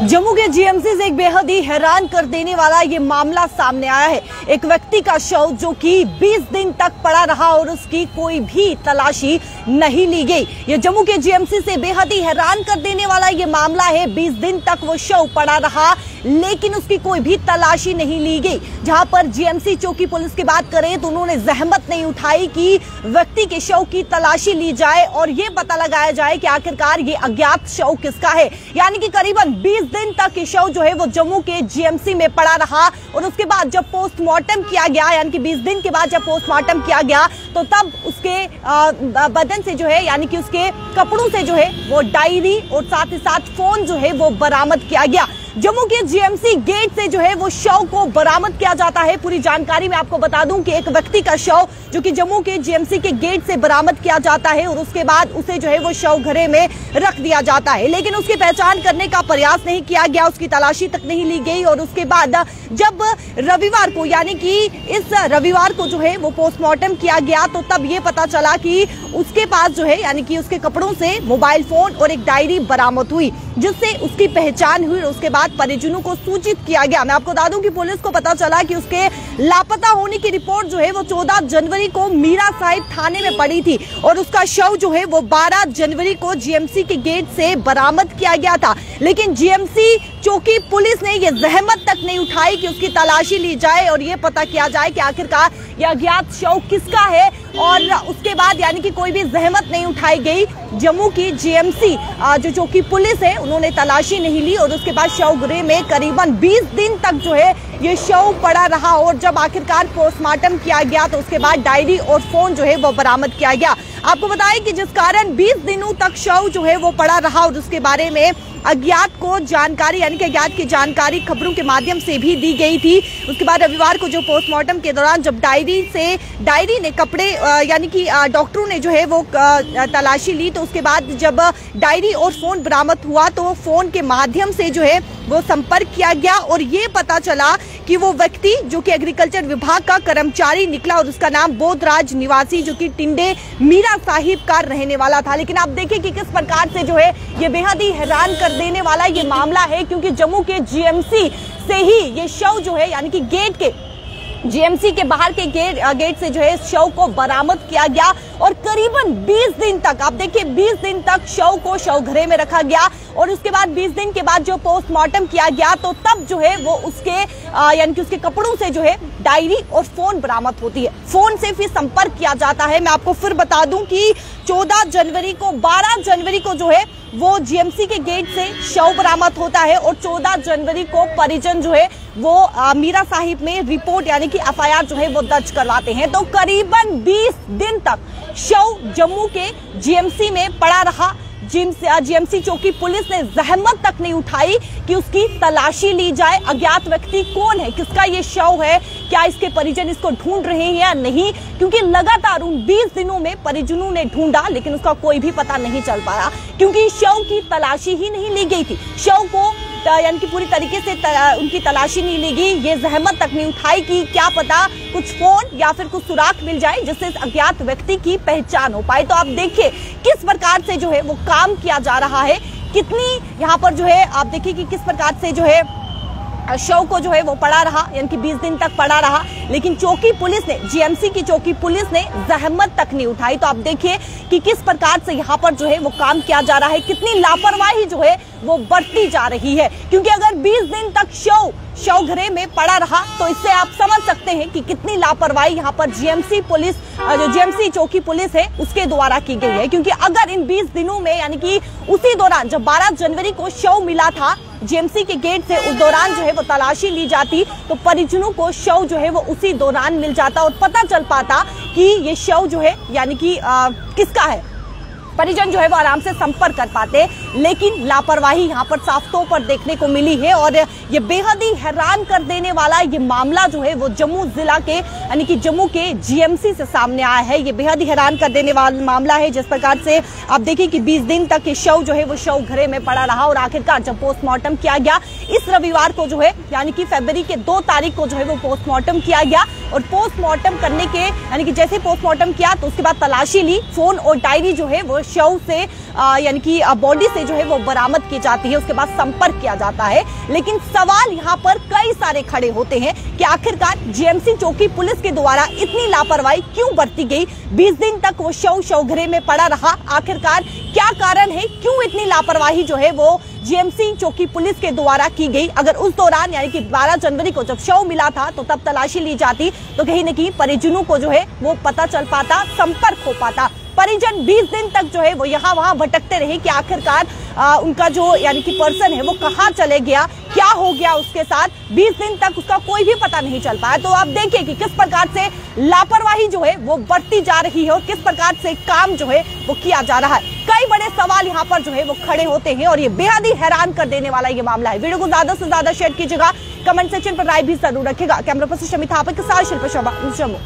जम्मू के जीएमसी से एक बेहद ही हैरान कर देने वाला ये मामला सामने आया है। एक व्यक्ति का शव जो कि 20 दिन तक पड़ा रहा और उसकी कोई भी तलाशी नहीं ली गई। ये जम्मू के जीएमसी से बेहद ही हैरान कर देने वाला ये मामला है। 20 दिन तक वो शव पड़ा रहा लेकिन उसकी कोई भी तलाशी नहीं ली गई। जहां पर जीएमसी चौकी पुलिस की बात करें तो उन्होंने जहमत नहीं उठाई कि व्यक्ति के शव की तलाशी ली जाए और ये पता लगाया जाए कि आखिरकार ये अज्ञात शव किसका है। यानी कि करीबन 20 दिन तक ये शव जो है वो जम्मू के जीएमसी में पड़ा रहा और उसके बाद जब पोस्टमार्टम किया गया, यानी कि 20 दिन के बाद जब पोस्टमार्टम किया गया तो तब उसके बदन से जो है, यानी कि उसके कपड़ों से जो है वो डायरी और साथ ही साथ फोन जो है वो बरामद किया गया। जम्मू के जीएमसी गेट से जो है वो शव को बरामद किया जाता है। पूरी जानकारी मैं आपको बता दूं कि एक व्यक्ति का शव जो कि जम्मू के जीएमसी के गेट से बरामद किया जाता है और उसके बाद उसे जो है वो शव घरे में रख दिया जाता है, लेकिन उसकी पहचान करने का प्रयास नहीं किया गया, उसकी तलाशी तक नहीं ली गई। और उसके बाद जब रविवार को, यानी कि इस रविवार को जो है वो पोस्टमार्टम किया गया तो तब ये पता चला कि उसके पास जो है, यानी कि उसके कपड़ों से मोबाइल फोन और एक डायरी बरामद हुई जिससे उसकी पहचान हुई और उसके बाद परिजनों को सूचित किया गया। मैं आपको बता दूं कि पुलिस को पता चला कि उसके लापता होने की रिपोर्ट जो है वो 14 जनवरी को मीरा साहिब थाने में पड़ी थी और उसका शव जो है वो 12 जनवरी को जीएमसी के गेट से बरामद किया गया था। लेकिन जीएमसी चौकी पुलिस ने ये जहमत तक नहीं उठाई कि उसकी तलाशी ली जाए और ये पता किया जाए कि आखिरकार यह अज्ञात शव किसका है। और उसके बाद यानी कि कोई भी जहमत नहीं उठाई गई। जम्मू की जीएमसी जो चौकी पुलिस है उन्होंने तलाशी नहीं ली और उसके बाद शव गृह में करीबन 20 दिन तक जो है ये शव पड़ा रहा और जब आखिरकार पोस्टमार्टम किया गया तो उसके बाद डायरी और फोन जो है वो बरामद किया गया। आपको बताएं कि जिस कारण 20 दिनों तक शव जो है वो पड़ा रहा और उसके बारे में अज्ञात को जानकारी, यानी कि अज्ञात की जानकारी खबरों के माध्यम से भी दी गई थी। उसके बाद रविवार को जो पोस्टमार्टम के दौरान जब डायरी ने कपड़े, यानी कि डॉक्टरों ने जो है वो तलाशी ली तो उसके बाद जब डायरी और फोन बरामद हुआ तो फोन के माध्यम से जो है वो संपर्क किया गया और ये पता चला कि वो व्यक्ति जो कि एग्रीकल्चर विभाग का कर्मचारी निकला और उसका नाम बोधराज निवासी जो कि टिंडे मीरा साहिब का रहने वाला था। लेकिन आप देखिए कि किस प्रकार से जो है ये बेहद ही हैरान कर देने वाला ये मामला है, क्योंकि जम्मू के जीएमसी से ही ये शव जो है, यानी कि गेट के जीएमसी के बाहर के गेट से जो है शव को बरामद किया गया और करीबन 20 दिन तक, आप देखिए 20 दिन तक शव को शव घरे में रखा गया और उसके बाद 20 दिन के बाद जो पोस्टमार्टम किया गया तो तब जो है वो उसके यानी कि उसके कपड़ों से जो है डायरी और फोन बरामद होती है। फोन से फिर संपर्क किया जाता है। मैं आपको फिर बता दूं कि 14 जनवरी को 12 जनवरी को जो है वो जीएमसी के गेट से शव बरामद होता है और 14 जनवरी को परिजन जो है वो मीरा साहिब में रिपोर्ट, यानी कि एफआईआर जो है वो दर्ज करवाते हैं। तो करीबन 20 दिन तक शव जम्मू के जीएमसी में पड़ा रहा। जीएमसी चौकी पुलिस ने जहमत तक नहीं उठाई कि उसकी तलाशी ली जाए। अज्ञात व्यक्ति कौन है, किसका ये शव है, क्या इसके परिजन इसको ढूंढ रहे हैं या नहीं, क्योंकि लगातार उन 20 दिनों में परिजनों ने ढूंढा लेकिन उसका कोई भी पता नहीं चल पाया क्योंकि शव की तलाशी ही नहीं ली गई थी। शव को यानी कि पूरी तरीके से उनकी तलाशी नहीं ली गई। ये जहमत तक नहीं उठाई कि क्या पता कुछ फोन या फिर कुछ सुराग मिल जाए जिससे इस अज्ञात व्यक्ति की पहचान हो पाए। तो आप देखिए किस प्रकार से जो है वो काम किया जा रहा है, कितनी यहाँ पर जो है आप देखिए कि किस प्रकार से जो है शव को जो है वो पड़ा रहा, यानी कि 20 दिन तक पड़ा रहा, लेकिन चौकी पुलिस ने, जीएमसी की चौकी पुलिस ने जहमत तक नहीं उठाई। तो आप देखिए कि किस प्रकार से यहाँ पर जो है वो काम किया जा रहा है, कितनी लापरवाही जो है वो बढ़ती जा रही है। क्योंकि अगर 20 दिन तक शव घरे में पड़ा रहा तो इससे आप समझ सकते हैं कि कितनी लापरवाही यहाँ पर जीएमसी पुलिस, जो जीएमसी चौकी पुलिस है उसके द्वारा की गई है। क्योंकि अगर इन 20 दिनों में, यानी कि उसी दौरान जब 12 जनवरी को शव मिला था जीएमसी के गेट से, उस दौरान जो है वो तलाशी ली जाती तो परिजनों को शव जो है वो उसी दौरान मिल जाता और पता चल पाता कि ये शव जो है यानी कि किसका है। परिजन जो है वो आराम से संपर्क कर पाते, लेकिन लापरवाही यहाँ पर साफ तौर पर देखने को मिली है। और ये बेहद ही हैरान कर देने वाला ये मामला जो है वो जम्मू जिला के, यानी कि जम्मू के जीएमसी से सामने आया है। ये बेहद ही हैरान कर देने वाला मामला है। जिस प्रकार से आप देखिए कि 20 दिन तक ये शव जो है वो शव घरे में पड़ा रहा और आखिरकार जब पोस्टमार्टम किया गया इस रविवार को जो है, यानी कि फरवरी के 2 तारीख को जो है वो पोस्टमार्टम किया गया। और पोस्टमार्टम करने के यानी कि जैसे पोस्टमार्टम किया तो उसके बाद तलाशी ली, फोन और डायरी जो है वो शव से यानी कि बॉडी से जो है वो बरामद की जाती है, उसके बाद संपर्क किया जाता है। लेकिन सवाल यहाँ पर कई सारे खड़े होते हैं कि आखिरकार जीएमसी चौकी पुलिस के द्वारा इतनी लापरवाही क्यों बरती गई? 20 दिन तक वो शवगृह में पड़ा रहा, आखिरकार क्या कारण है, क्यों इतनी लापरवाही जो है वो जीएमसी चौकी पुलिस के द्वारा की गई? अगर उस दौरान यानी कि 12 जनवरी को जब शव मिला था तो तब तलाशी ली जाती तो कहीं न कहीं परिजनों को जो है वो पता चल पाता, संपर्क हो पाता। परिजन 20 दिन तक जो है वो यहाँ वहां भटकते रहे कि आखिरकार उनका जो यानी कि पर्सन है वो कहाँ चले गया, क्या हो गया उसके साथ। 20 दिन तक उसका कोई भी पता नहीं चल पाया। तो आप देखिए कि किस प्रकार से लापरवाही जो है वो बढ़ती जा रही है और किस प्रकार से काम जो है वो किया जा रहा है। कई बड़े सवाल यहाँ पर जो है वो खड़े होते हैं और ये बेहद ही हैरान कर देने वाला ये मामला है। वीडियो को ज्यादा से ज्यादा शेयर कीजिएगा, कमेंट सेक्शन पर राय भी जरूर रखेगा। कैमरा पर्सन शमी थापा के साथ शिल्पा शर्मा, जम्मू।